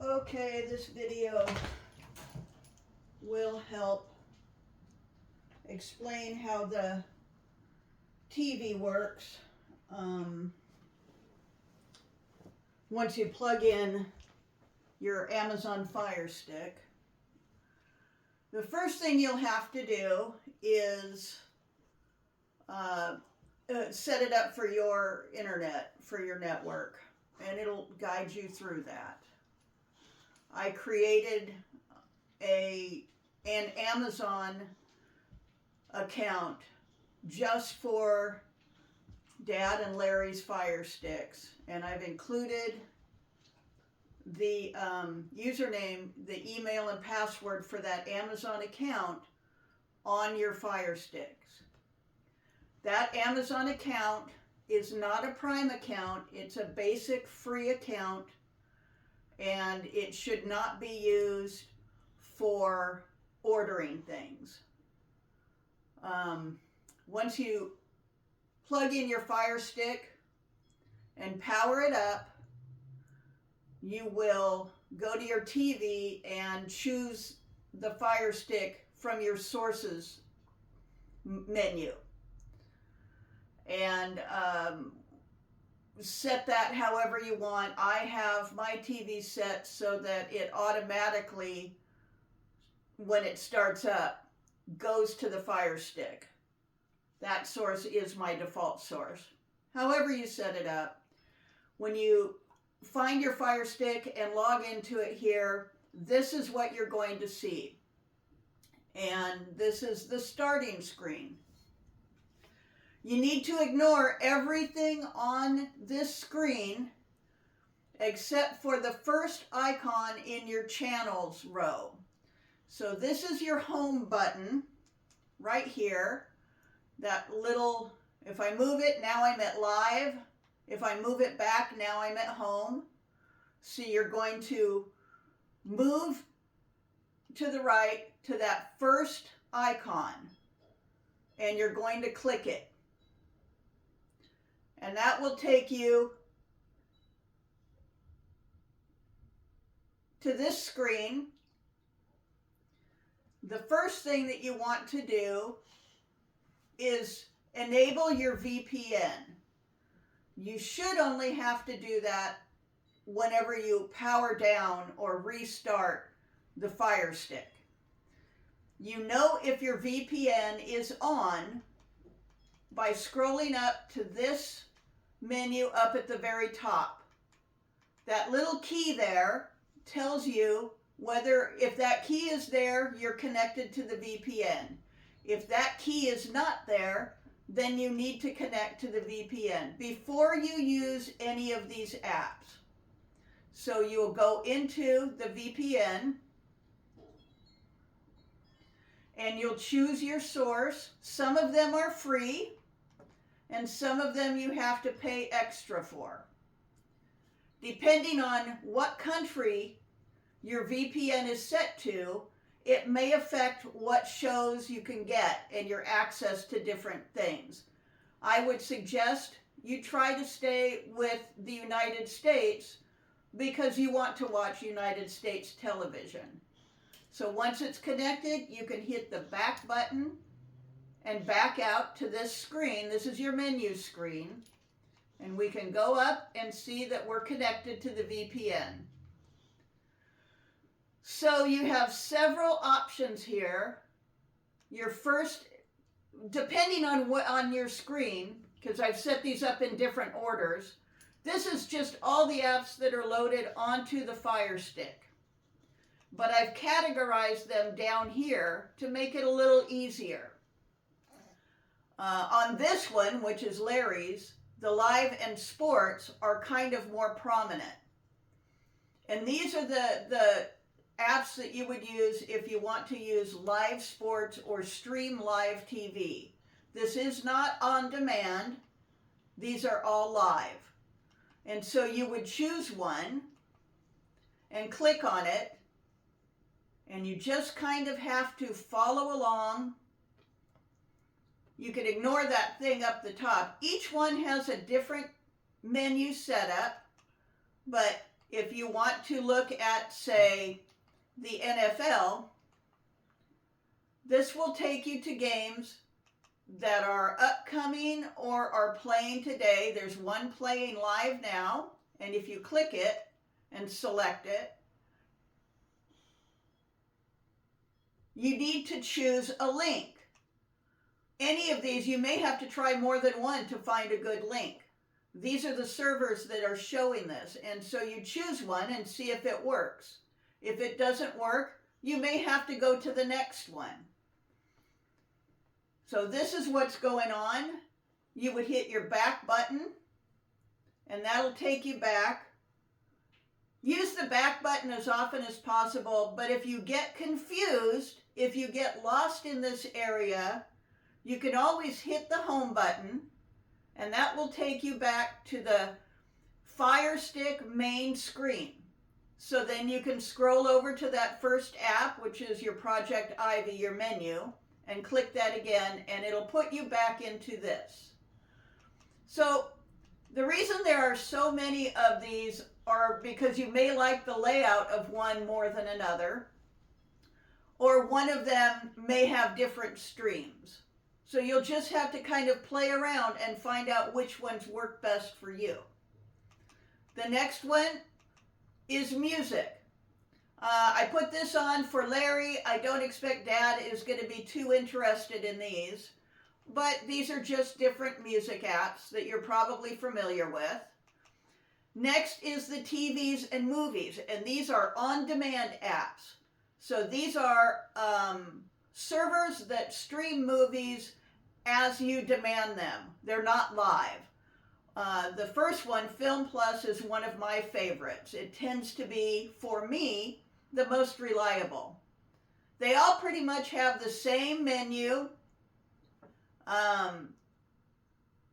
Okay, this video will help explain how the TV works once you plug in your Amazon Fire Stick. The first thing you'll have to do is set it up for your internet, for your network, and it'll guide you through that. I created an Amazon account just for Dad and Larry's Fire Sticks, and I've included the username, the email and password for that Amazon account on your Fire Sticks. That Amazon account is not a Prime account, it's a basic free account, and it should not be used for ordering things. Once you plug in your Fire Stick and power it up, you will go to your TV and choose the Fire Stick from your sources menu and set that however you want. I have my TV set so that it automatically, when it starts up, goes to the Fire Stick. That source is my default source. However you set it up, when you find your Fire Stick and log into it here, this is what you're going to see. And this is the starting screen. You need to ignore everything on this screen except for the first icon in your channels row. So this is your home button right here. That little, if I move it, now I'm at live. If I move it back, now I'm at home. So you're going to move to the right to that first icon and you're going to click it. And that will take you to this screen. The first thing that you want to do is enable your VPN. You should only have to do that whenever you power down or restart the Fire Stick. You know if your VPN is on by scrolling up to this menu up at the very top. That little key there tells you whether, if that key is there, you're connected to the VPN. If that key is not there, then you need to connect to the VPN before you use any of these apps. So you'll go into the VPN and you'll choose your source. Some of them are free and some of them you have to pay extra for. Depending on what country your VPN is set to, it may affect what shows you can get and your access to different things. I would suggest you try to stay with the United States because you want to watch United States television. So once it's connected, you can hit the back button and back out to this screen. This is your menu screen. And we can go up and see that we're connected to the VPN. So you have several options here. Your first, depending on what on your screen, because I've set these up in different orders, this is just all the apps that are loaded onto the Fire Stick. But I've categorized them down here to make it a little easier. On this one, which is Larry's, the live and sports are kind of more prominent. And these are the apps that you would use if you want to use live sports or stream live TV. This is not on demand. These are all live. And so you would choose one and click on it. And you just kind of have to follow along. You can ignore that thing up the top. Each one has a different menu setup, but if you want to look at, say, the NFL, this will take you to games that are upcoming or are playing today. There's one playing live now, and if you click it and select it, you need to choose a link. Any of these, you may have to try more than one to find a good link. These are the servers that are showing this, and so you choose one and see if it works. If it doesn't work, you may have to go to the next one. So this is what's going on. You would hit your back button, and that'll take you back. Use the back button as often as possible, but if you get confused, if you get lost in this area, you can always hit the home button, and that will take you back to the Fire Stick main screen. So then you can scroll over to that first app, which is your Project Ivy, your menu, and click that again, and it'll put you back into this. So the reason there are so many of these are because you may like the layout of one more than another, or one of them may have different streams. So you'll just have to kind of play around and find out which ones work best for you. The next one is music. I put this on for Larry. I don't expect Dad is going to be too interested in these, but these are just different music apps that you're probably familiar with. Next is the TVs and movies, and these are on-demand apps. So these are servers that stream movies as you demand them. They're not live. The first one, Film Plus, is one of my favorites. It tends to be, for me, the most reliable. They all pretty much have the same menu.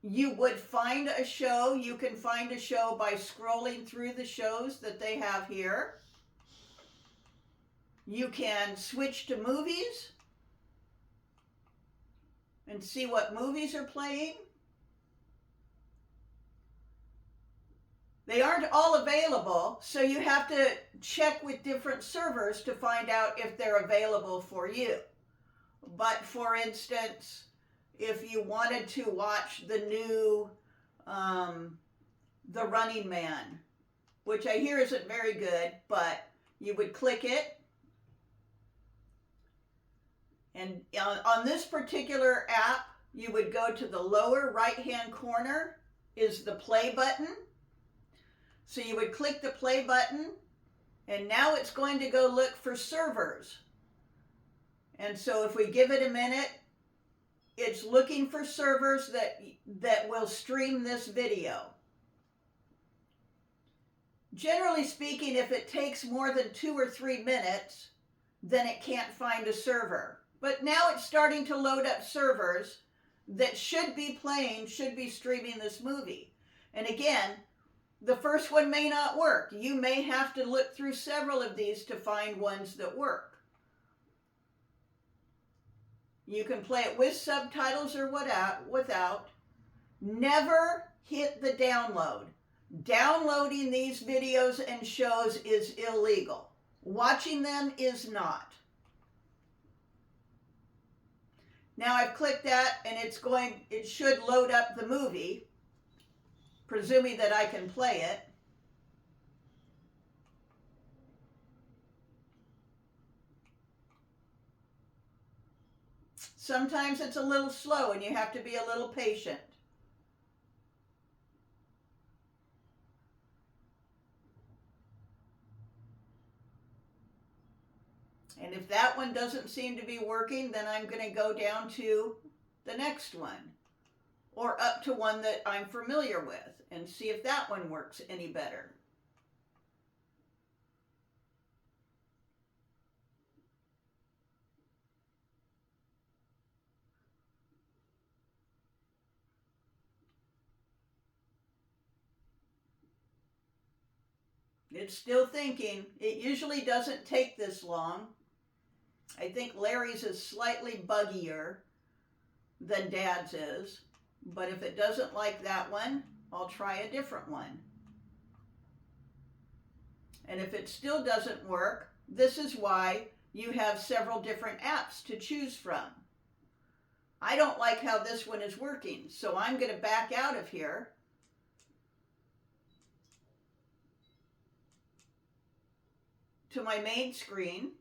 You would find a show. You can find a show by scrolling through the shows that they have here. You can switch to movies and see what movies are playing. They aren't all available, so you have to check with different servers to find out if they're available for you. But for instance, if you wanted to watch the new The Running Man, which I hear isn't very good, but you would click it. And on this particular app, you would go to the lower right-hand corner is the play button. So you would click the play button, and now it's going to go look for servers. And so if we give it a minute, it's looking for servers that will stream this video. Generally speaking, if it takes more than 2 or 3 minutes, then it can't find a server. But now it's starting to load up servers that should be playing, should be streaming this movie. And again, the first one may not work. You may have to look through several of these to find ones that work. You can play it with subtitles or without. Never hit the download. Downloading these videos and shows is illegal. Watching them is not. Now I've clicked that, and it should load up the movie, presuming that I can play it. Sometimes it's a little slow and you have to be a little patient. And if that one doesn't seem to be working, then I'm going to go down to the next one, or up to one that I'm familiar with, and see if that one works any better. It's still thinking. It usually doesn't take this long. I think Larry's is slightly buggier than Dad's is, but if it doesn't like that one, I'll try a different one. And if it still doesn't work, this is why you have several different apps to choose from. I don't like how this one is working, so I'm going to back out of here. To my main screen.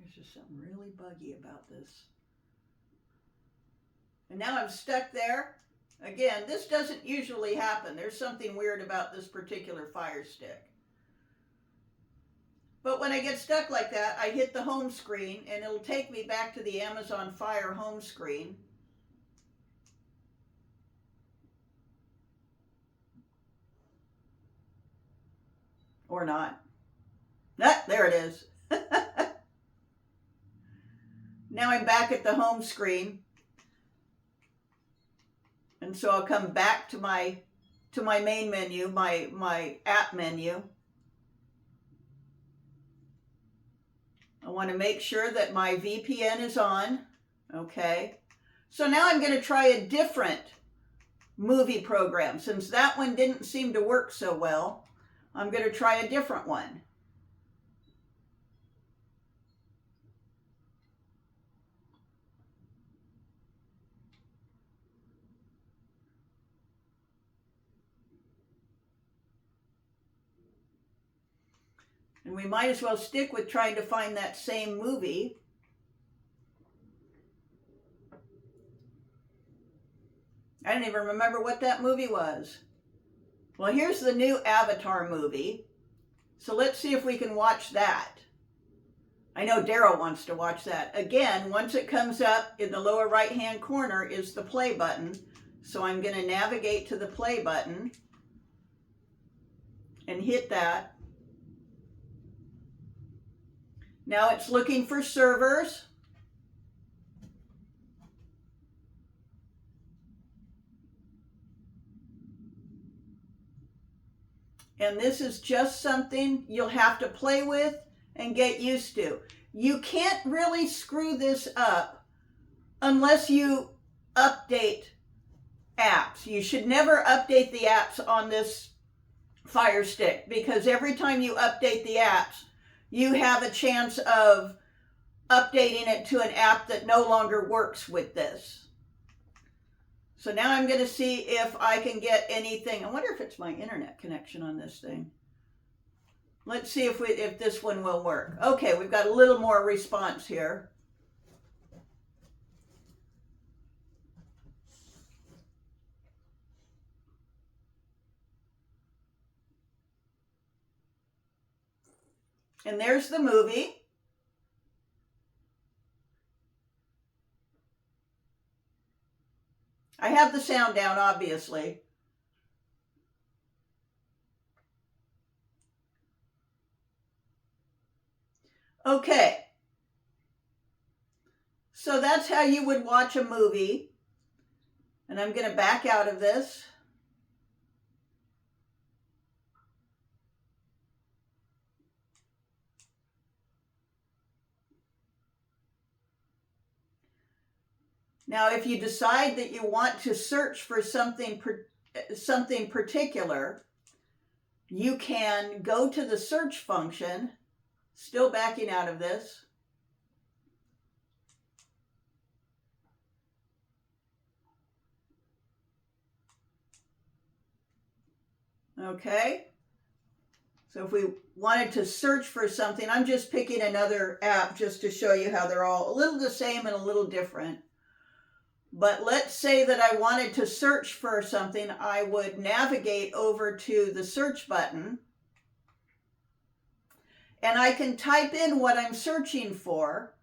There's just something really buggy about this. And now I'm stuck there. Again, this doesn't usually happen. There's something weird about this particular Fire Stick. But when I get stuck like that, I hit the home screen and it'll take me back to the Amazon Fire home screen. Or not. Ah, there it is. Now I'm back at the home screen. And so I'll come back to my main menu, my app menu. I want to make sure that my VPN is on. Okay. So now I'm going to try a different movie program. Since that one didn't seem to work so well, I'm going to try a different one. And we might as well stick with trying to find that same movie. I don't even remember what that movie was. Well, here's the new Avatar movie. So let's see if we can watch that. I know Daryl wants to watch that. Again, once it comes up in the lower right-hand corner is the play button. So I'm going to navigate to the play button and hit that. Now it's looking for servers. And this is just something you'll have to play with and get used to. You can't really screw this up unless you update apps. You should never update the apps on this Fire Stick, because every time you update the apps, you have a chance of updating it to an app that no longer works with this. So now I'm going to see if I can get anything. I wonder if it's my internet connection on this thing. Let's see if this one will work. Okay, we've got a little more response here. And there's the movie. I have the sound down, obviously. Okay. So that's how you would watch a movie. And I'm going to back out of this. Now, if you decide that you want to search for something particular, you can go to the search function, still backing out of this. Okay. So if we wanted to search for something, I'm just picking another app just to show you how they're all a little the same and a little different. But let's say that I wanted to search for something. I would navigate over to the search button. And I can type in what I'm searching for.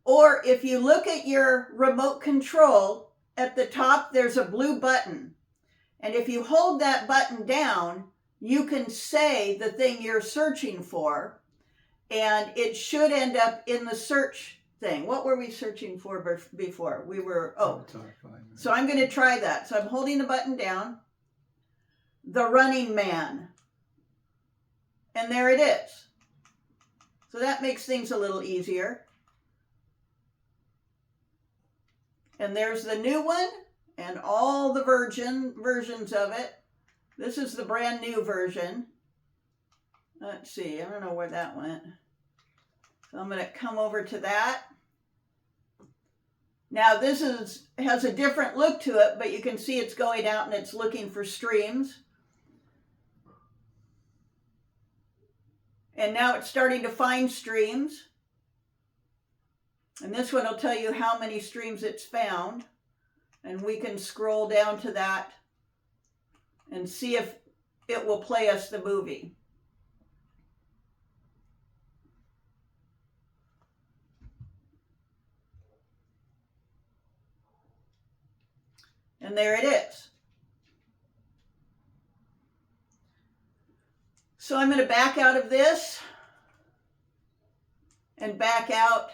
Or if you look at your remote control, at the top there's a blue button. And if you hold that button down, you can say the thing you're searching for. And it should end up in the search thing. What were we searching for before? We were, so I'm going to try that. So I'm holding the button down. The Running Man. And there it is. So that makes things a little easier. And there's the new one and all the versions of it. This is the brand new version. Let's see, I don't know where that went. So I'm going to come over to that. Now this has a different look to it, but you can see it's going out and it's looking for streams. And now it's starting to find streams. And this one will tell you how many streams it's found. And we can scroll down to that and see if it will play us the movie. And there it is. So I'm going to back out of this and back out.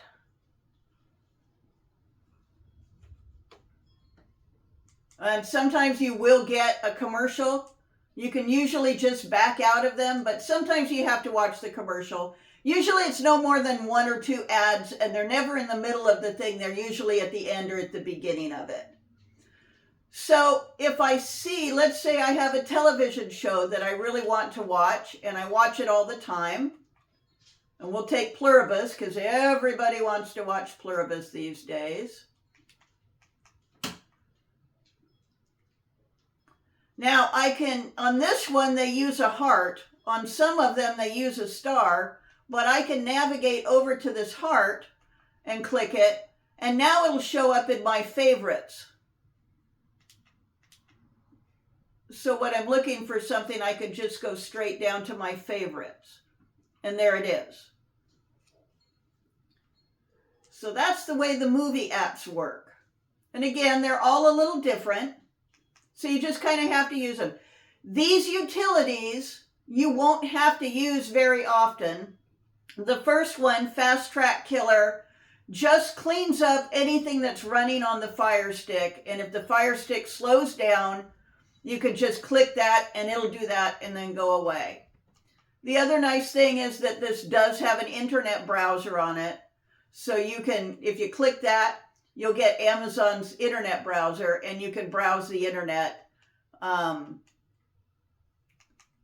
And sometimes you will get a commercial. You can usually just back out of them, but sometimes you have to watch the commercial. Usually it's no more than 1 or 2 ads, and they're never in the middle of the thing. They're usually at the end or at the beginning of it. So if I see, let's say I have a television show that I really want to watch, and I watch it all the time, and we'll take Pluribus, because everybody wants to watch Pluribus these days. Now I can, on this one they use a heart, on some of them they use a star, but I can navigate over to this heart and click it, and now it'll show up in my favorites. So when I'm looking for something, I can just go straight down to my favorites. And there it is. So that's the way the movie apps work. And again, they're all a little different. So you just kind of have to use them. These utilities, you won't have to use very often. The first one, Fast Track Killer, just cleans up anything that's running on the Fire Stick. And if the Fire Stick slows down, you could just click that and it'll do that and then go away. The other nice thing is that this does have an internet browser on it. So you can, if you click that, you'll get Amazon's internet browser and you can browse the internet,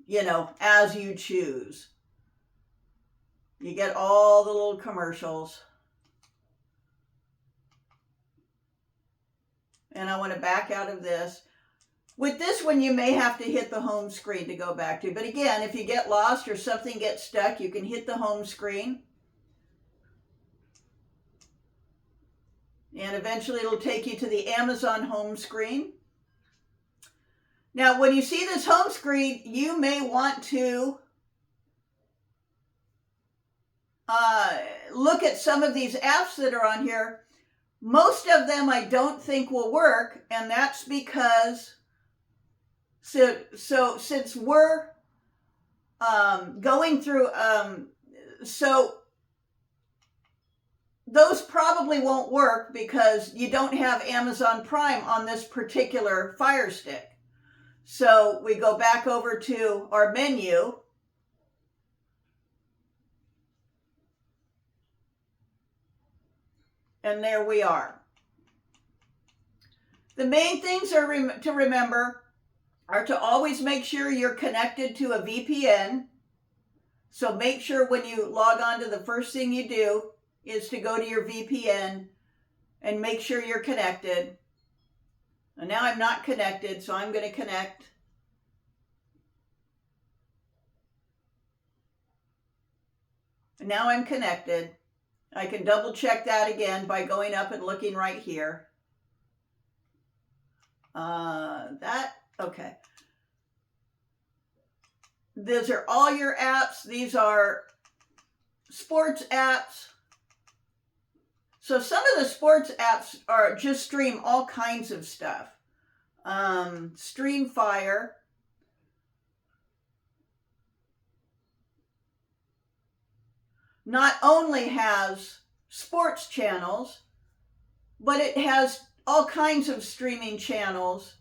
you know, as you choose. You get all the little commercials. And I want to back out of this. With this one, you may have to hit the home screen to go back to. But again, if you get lost or something gets stuck, you can hit the home screen. And eventually it'll take you to the Amazon home screen. Now, when you see this home screen, you may want to look at some of these apps that are on here. Most of them I don't think will work, and that's because So since we're going through, so those probably won't work because you don't have Amazon Prime on this particular Fire Stick. So we go back over to our menu. And there we are. The main things are to remember are to always make sure you're connected to a VPN. So make sure when you log on to the first thing you do is to go to your VPN and make sure you're connected. And now I'm not connected, so I'm going to connect. And now I'm connected. I can double check that again by going up and looking right here. Okay. These are all your apps. These are sports apps. So some of the sports apps are just stream all kinds of stuff. Streamfire. Not only has sports channels, but it has all kinds of streaming channels.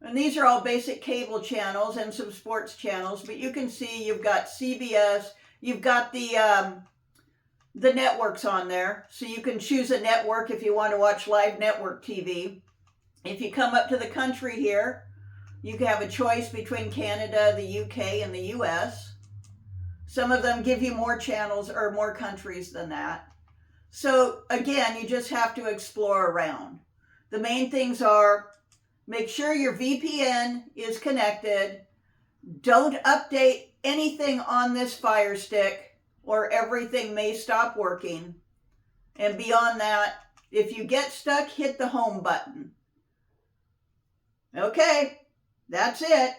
And these are all basic cable channels and some sports channels, but you can see you've got CBS, you've got the the networks on there. So you can choose a network if you want to watch live network TV. If you come up to the country here, you can have a choice between Canada, the UK, and the US. Some of them give you more channels or more countries than that. So again, you just have to explore around. The main things are, make sure your VPN is connected. Don't update anything on this Fire Stick or everything may stop working. And beyond that, if you get stuck, hit the home button. Okay, that's it.